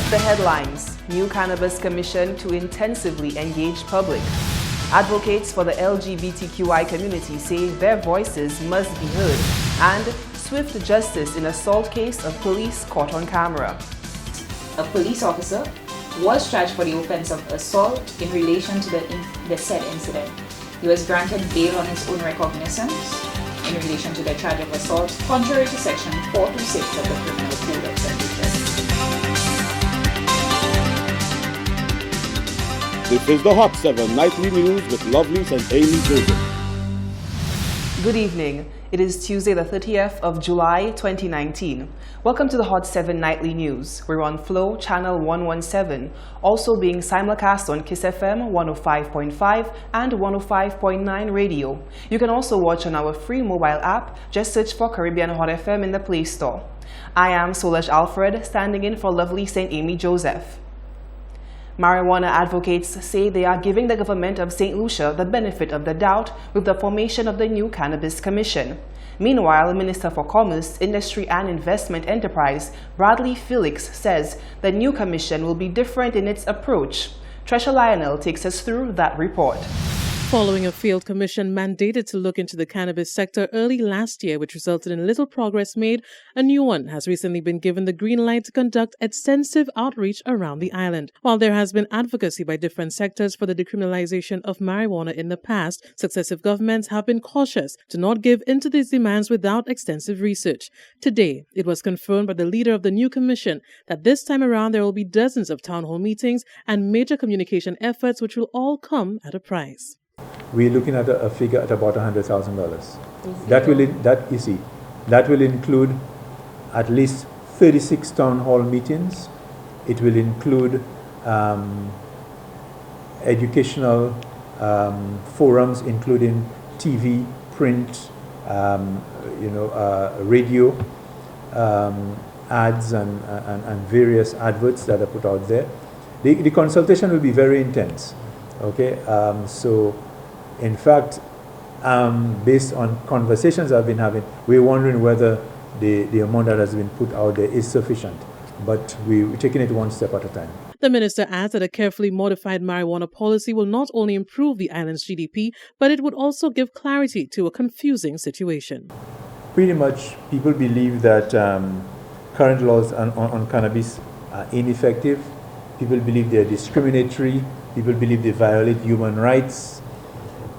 The headlines: New Cannabis Commission to intensively engage public. Advocates for the LGBTQI community say their voices must be heard. And swift justice in assault case of police caught on camera. A police officer was charged for the offense of assault in relation to the said incident. He was granted bail on his own recognizance in relation to the charge of assault, contrary to section 426 of the Criminal Code of St. This is the Hot 7 Nightly News with Lovelace and Amy Joseph. Good evening. It is Tuesday, the 30th of July, 2019. Welcome to the Hot 7 Nightly News. We're on Flow Channel 117, also being simulcast on Kiss FM 105.5 and 105.9 radio. You can also watch on our free mobile app. Just search for Caribbean Hot FM in the Play Store. I am Solange Alfred, standing in for lovely St. Amy Joseph. Marijuana advocates say they are giving the government of St. Lucia the benefit of the doubt with the formation of the new Cannabis Commission. Meanwhile, Minister for Commerce, Industry and Investment Enterprise, Bradley Felix, says the new commission will be different in its approach. Tresha Lionel takes us through that report. Following a field commission mandated to look into the cannabis sector early last year, which resulted in little progress made, a new one has recently been given the green light to conduct extensive outreach around the island. While there has been advocacy by different sectors for the decriminalization of marijuana in the past, successive governments have been cautious to not give into these demands without extensive research. Today, it was confirmed by the leader of the new commission that this time around there will be dozens of town hall meetings and major communication efforts which will all come at a price. We're looking at a figure at about $100,000. That will include at least 36 town hall meetings. It will include educational forums, including TV, print, radio, ads, and various adverts that are put out there. The consultation will be very intense. Okay, in fact, based on conversations I've been having, we're wondering whether the amount that has been put out there is sufficient. But we're taking it one step at a time. The minister adds that a carefully modified marijuana policy will not only improve the island's GDP, but it would also give clarity to a confusing situation. Pretty much, people believe that current laws on cannabis are ineffective. People believe they're discriminatory. People believe they violate human rights.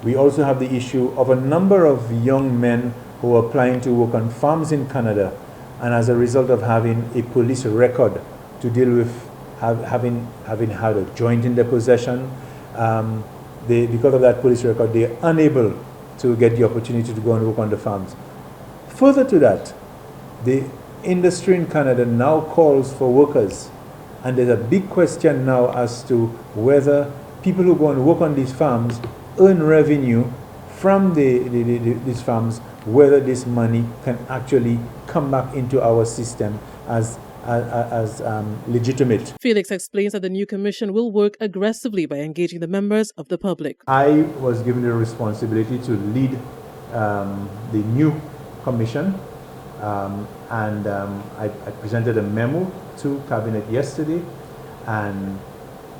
We also have the issue of a number of young men who are applying to work on farms in Canada, and as a result of having a police record to deal with having had a joint in their possession, because of that police record, they are unable to get the opportunity to go and work on the farms. Further to that, the industry in Canada now calls for workers. And there's a big question now as to whether people who go and work on these farms earn revenue from these farms, whether this money can actually come back into our system as legitimate. Felix explains that the new commission will work aggressively by engaging the members of the public. I was given the responsibility to lead the new commission. I presented a memo to Cabinet yesterday, and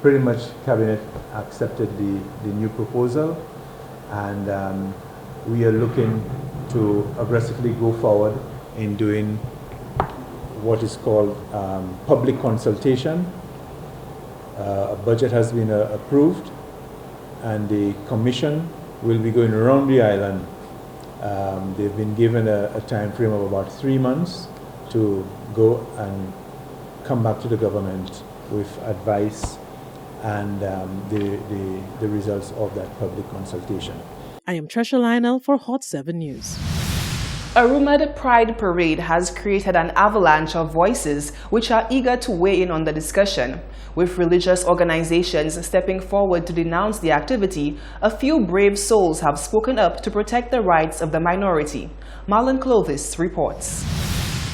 pretty much Cabinet accepted the new proposal, and we are looking to aggressively go forward in doing what is called public consultation. A budget has been approved, and the commission will be going around the island. They've been given a time frame of about 3 months to go and come back to the government with advice and the results of that public consultation. I am Tresha Lionel for Hot 7 News. A rumored Pride parade has created an avalanche of voices which are eager to weigh in on the discussion. With religious organizations stepping forward to denounce the activity, a few brave souls have spoken up to protect the rights of the minority. Marlon Clovis reports.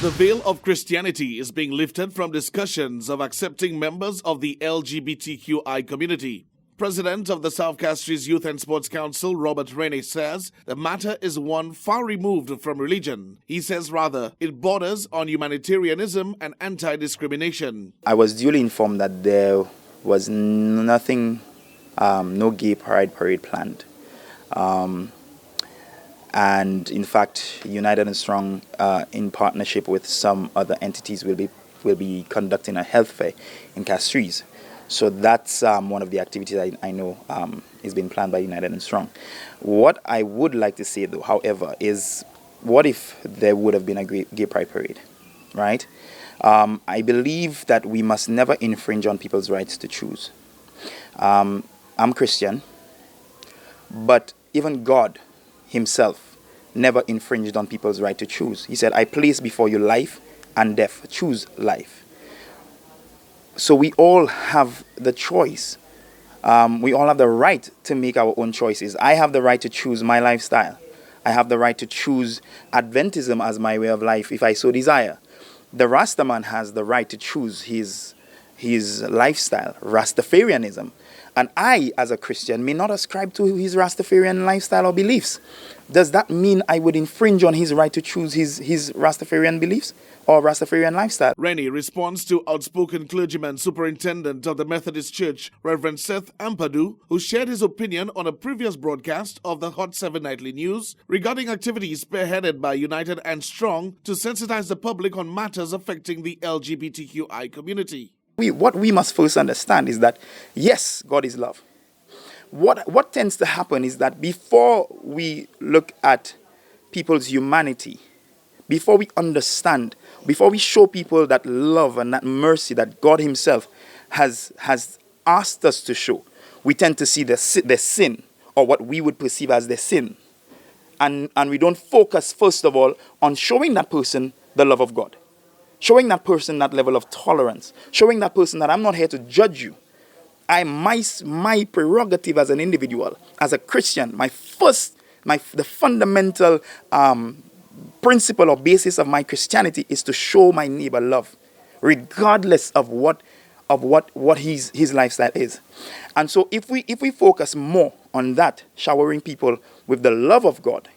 The veil of Christianity is being lifted from discussions of accepting members of the LGBTQI community. President of the South Castries Youth and Sports Council, Robert Rennie, says the matter is one far removed from religion. He says rather it borders on humanitarianism and anti-discrimination. I was duly informed that there was nothing, no gay parade planned. And in fact, United and Strong, in partnership with some other entities, will be conducting a health fair in Castries. So that's one of the activities I know is being planned by United and Strong. What I would like to say, though, however, is what if there would have been a gay pride parade, right? I believe that we must never infringe on people's rights to choose. I'm Christian, but even God himself never infringed on people's right to choose. He said, I place before you life and death. Choose life. So we all have the choice. We all have the right to make our own choices. I have the right to choose my lifestyle. I have the right to choose Adventism as my way of life if I so desire. The Rastaman has the right to choose his lifestyle, Rastafarianism. And I, as a Christian, may not ascribe to his Rastafarian lifestyle or beliefs. Does that mean I would infringe on his right to choose his Rastafarian beliefs or Rastafarian lifestyle? Rennie responds to outspoken clergyman superintendent of the Methodist Church, Reverend Seth Ampadu, who shared his opinion on a previous broadcast of the Hot 7 Nightly News regarding activities spearheaded by United and Strong to sensitize the public on matters affecting the LGBTQI community. What we must first understand is that, yes, God is love. What tends to happen is that before we look at people's humanity, before we understand, before we show people that love and that mercy that God himself has asked us to show, we tend to see the sin, or what we would perceive as the sin. And we don't focus, first of all, on showing that person the love of God. Showing that person that level of tolerance. Showing that person that I'm not here to judge you. My prerogative as an individual, as a Christian, the fundamental principle or basis of my Christianity is to show my neighbor love, regardless of what his lifestyle is. And so if we focus more on that, showering people with the love of God,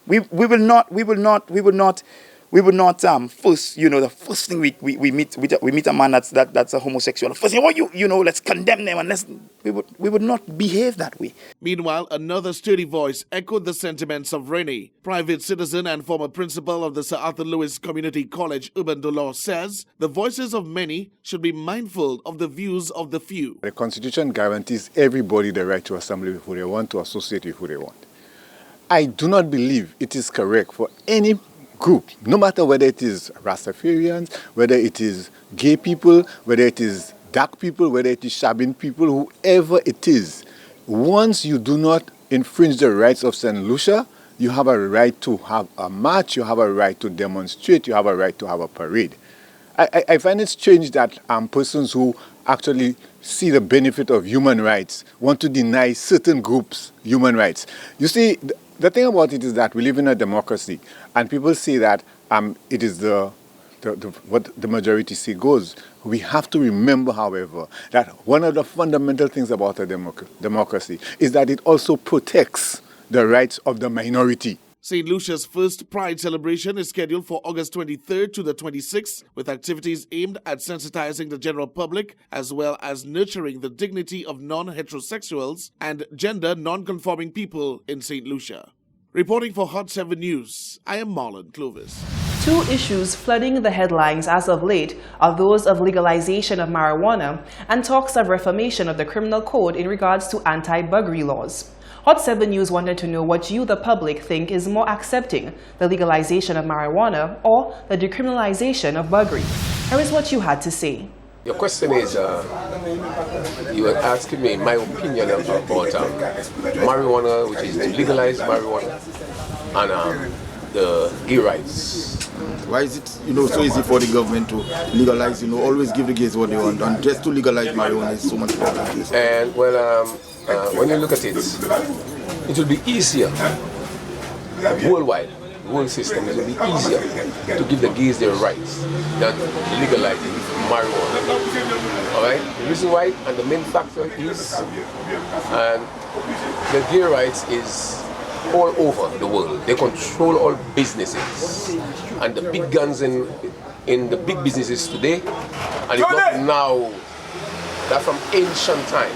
we will not first, the first thing we meet a man that's a homosexual. First thing, let's condemn them, and we would not behave that way. Meanwhile, another sturdy voice echoed the sentiments of Rennie. Private citizen and former principal of the Sir Arthur Lewis Community College, Urban Dolor, says the voices of many should be mindful of the views of the few. The Constitution guarantees everybody the right to assemble with who they want, to associate with who they want. I do not believe it is correct for any group, no matter whether it is Rastafarians, whether it is gay people, whether it is dark people, whether it is Shabin people, whoever it is, once you do not infringe the rights of St. Lucia, you have a right to have a march, you have a right to demonstrate, you have a right to have a parade. I find it strange that persons who actually see the benefit of human rights want to deny certain groups human rights. You see, the thing about it is that we live in a democracy, and people say that it is what the majority say goes. We have to remember, however, that one of the fundamental things about a democracy is that it also protects the rights of the minority. St. Lucia's first Pride celebration is scheduled for August 23rd to the 26th, with activities aimed at sensitizing the general public as well as nurturing the dignity of non-heterosexuals and gender non-conforming people in St. Lucia. Reporting for Hot 7 News, I am Marlon Clovis. Two issues flooding the headlines as of late are those of legalization of marijuana and talks of reformation of the criminal code in regards to anti-buggery laws. Hot 7 News wanted to know what you, the public, think is more accepting, the legalization of marijuana or the decriminalization of buggery. Here is what you had to say. Your question is, you were asking me my opinion about marijuana, which is to legalize marijuana, and the gay rights. Why is it, so easy for the government to legalize, always give the gays what they want, and just to legalize marijuana is so much problem. And when you look at it, it will be easier worldwide, whole system, it will be easier to give the gays their rights than legalizing marijuana. Alright? The reason why, and the main factor is, and the gay rights is all over the world. They control all businesses. And the big guns in the big businesses today, and it's not now, that from ancient time.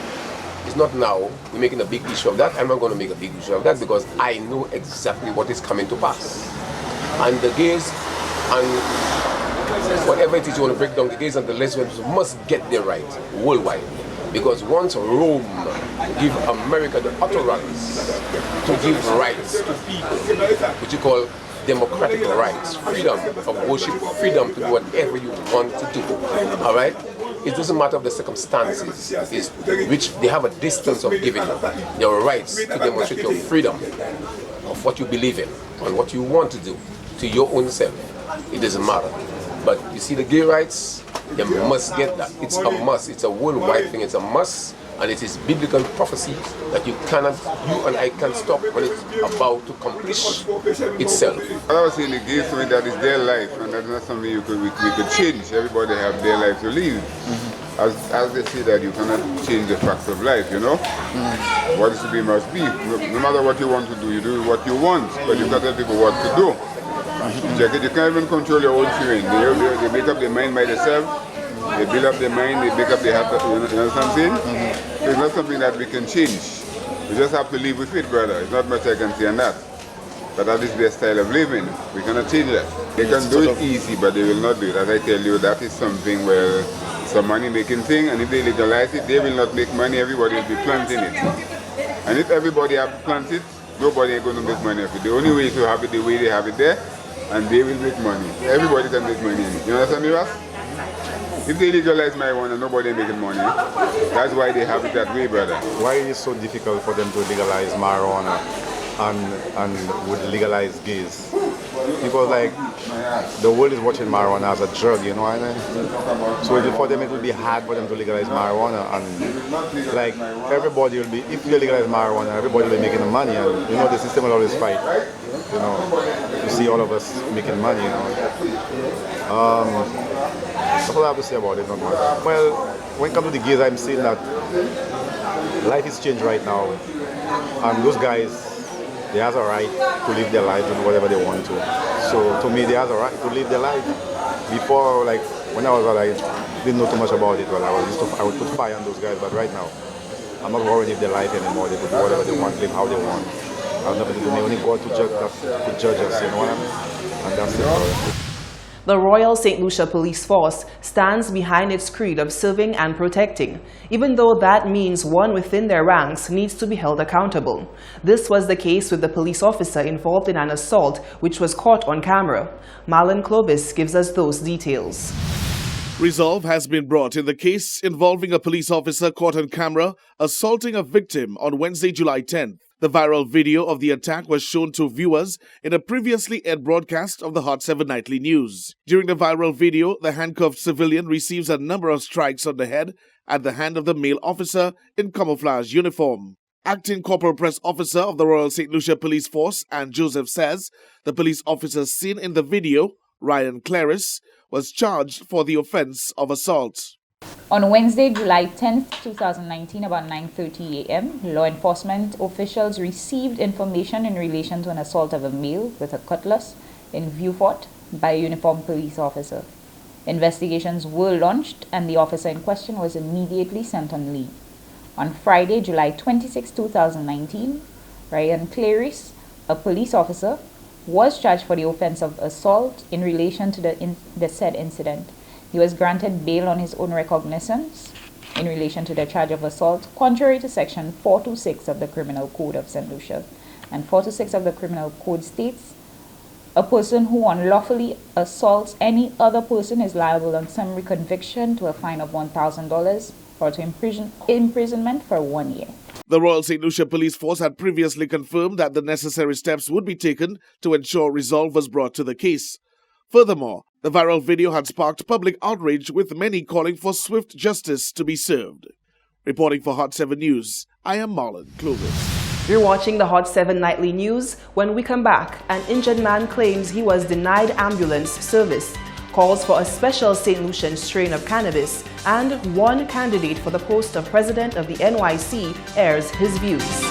It's not now, we're making a big issue of that. I'm not going to make a big issue of that because I know exactly what is coming to pass. And the gays, and whatever it is you want to break down, the gays and the lesbians must get their right worldwide. Because once Rome give America the utterance to give rights to people, which you call democratic rights, freedom of worship, freedom to do whatever you want to do, all right? It doesn't matter of the circumstances, it's which they have a distance of giving your rights to demonstrate your freedom of what you believe in and what you want to do to your own self. It doesn't matter. But you see the gay rights, you must get that. It's a must. It's a worldwide thing. It's a must. And it is biblical prophecy that you and I can't stop when it's about to accomplish itself. I was saying the gay story that is their life, and that's not something we could change. Everybody have their life to live. As they say that you cannot change the facts of life, you know? What is to be must be. No matter what you want to do, you do what you want, but you can't tell people what to do. You can't even control your own feeling. They make up their mind by themselves. They build up their mind, they make up their heart, you know what I'm saying? So it's not something that we can change. We just have to live with it, brother. It's not much I can say on that. But that is their style of living. We cannot change that. They can do it easy, but they will not do it. As I tell you, that is something where it's a money-making thing, and if they legalize it, they will not make money, everybody will be planting it. And if everybody have to plant it, nobody ain't going to make money off it. The only way is to have it the way they have it there, and they will make money. Everybody can make money in it. You understand me, Ross? If they legalize marijuana, nobody making money. That's why they have it that way, brother. Why is it so difficult for them to legalize marijuana and would legalize gays? Because like the world is watching marijuana as a drug, you know what I mean? So for them it will be hard for them to legalize marijuana, and like everybody will be, if you legalize marijuana, everybody will be making money, and you know the system will always fight. You know, you see all of us making money, you know. That's what I have to say about it, not much. Well, when it comes to the gays, I'm saying that life is changed right now, and those guys, they have a right to live their life and do whatever they want to. So to me, they have a right to live their life. Before, like when I was like, didn't know too much about it, but I would put fire on those guys. But right now, I'm not worried if their life anymore. They could do whatever they want, live how they want. I have nothing to do. They only God to judge us, you know what I mean? And that's it. The Royal St. Lucia Police Force stands behind its creed of serving and protecting, even though that means one within their ranks needs to be held accountable. This was the case with the police officer involved in an assault which was caught on camera. Marlon Clovis gives us those details. Resolve has been brought in the case involving a police officer caught on camera assaulting a victim on Wednesday, July 10th. The viral video of the attack was shown to viewers in a previously aired broadcast of the Hot 7 Nightly News. During the viral video, the handcuffed civilian receives a number of strikes on the head at the hand of the male officer in camouflage uniform. Acting Corporal Press Officer of the Royal St. Lucia Police Force, Anne Joseph, says the police officer seen in the video, Marlon Clovis, was charged for the offense of assault. On Wednesday, July 10, 2019, about 9:30 a.m., law enforcement officials received information in relation to an assault of a male with a cutlass in Vieux-Fort by a uniformed police officer. Investigations were launched and the officer in question was immediately sent on leave. On Friday, July 26, 2019, Marlon Clovis, a police officer, was charged for the offense of assault in relation to the said incident. He was granted bail on his own recognizance in relation to the charge of assault, contrary to Section 426 of the Criminal Code of St. Lucia. And 426 of the Criminal Code states, a person who unlawfully assaults any other person is liable on summary conviction to a fine of $1,000 or to imprisonment for 1 year. The Royal St. Lucia Police Force had previously confirmed that the necessary steps would be taken to ensure resolve was brought to the case. Furthermore, the viral video had sparked public outrage, with many calling for swift justice to be served. Reporting for Hot 7 News, I am Marlon Clovis. You're watching the Hot 7 Nightly News. When we come back, an injured man claims he was denied ambulance service, calls for a special St. Lucian strain of cannabis, and one candidate for the post of president of the NYC airs his views.